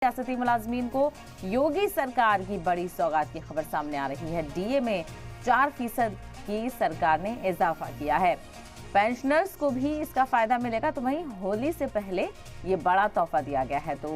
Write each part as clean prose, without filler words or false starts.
रियासती मुलाजमीन को योगी सरकार की बड़ी सौगात की खबर सामने आ रही है। डीए में 4% की सरकार ने इजाफा किया है। पेंशनर्स को भी इसका फायदा मिलेगा। तो वहीं होली से पहले ये बड़ा तोहफा दिया गया है। तो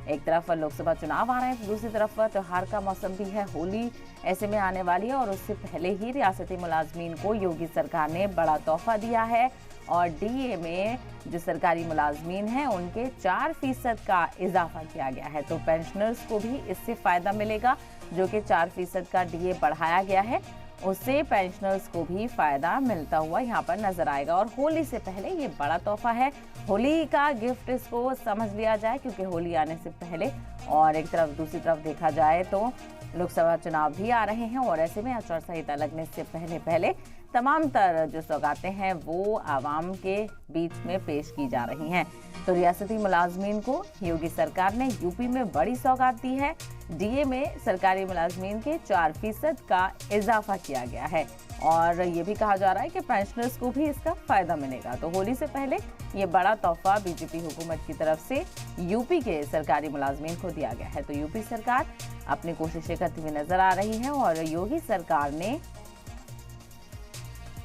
एक तरफ लोकसभा चुनाव आ रहे हैं, तो दूसरी तरफ त्योहार का मौसम भी है, होली ऐसे में आने वाली है और उससे पहले ही रियासती मुलाजमीन को योगी सरकार ने बड़ा तोहफा दिया है और डीए में जो सरकारी मुलाजमीन हैं उनके 4% का इजाफा किया गया है। तो पेंशनर्स को भी इससे फायदा मिलेगा। जो कि 4% का डीए बढ़ाया गया है, उससे पेंशनर्स को भी फायदा मिलता हुआ यहाँ पर नजर आएगा। और होली से पहले ये बड़ा तोहफा है, होली का गिफ्ट इसको समझ लिया जाए, क्योंकि होली आने से पहले और एक तरफ दूसरी तरफ देखा जाए तो लोकसभा चुनाव भी आ रहे हैं और ऐसे में आचार संहिता लगने से पहले तमाम तर जो सौगातें हैं वो आवाम के बीच में पेश की जा रही हैं। तो रियासती मुलाजमीन को योगी सरकार ने यूपी में बड़ी सौगात दी है। डीए में सरकारी मुलाजमीन के 4% का इजाफा किया गया है और ये भी कहा जा रहा है कि पेंशनर्स को भी इसका फायदा मिलेगा। तो होली से पहले ये बड़ा तोहफा बीजेपी हुकूमत की तरफ से यूपी के सरकारी मुलाजमीन को दिया गया है। तो यूपी सरकार अपनी कोशिशें करती हुई नजर आ रही है और योगी सरकार ने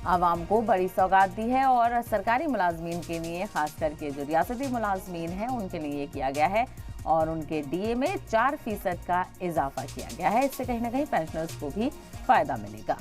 आवाम को बड़ी सौगात दी है और सरकारी मुलाजमीन के लिए, खास करके जो रियासती मुलाजमीन हैं उनके लिए ये किया गया है और उनके डीए में 4% का इजाफा किया गया है। इससे कहीं ना कहीं पेंशनर्स को भी फायदा मिलेगा।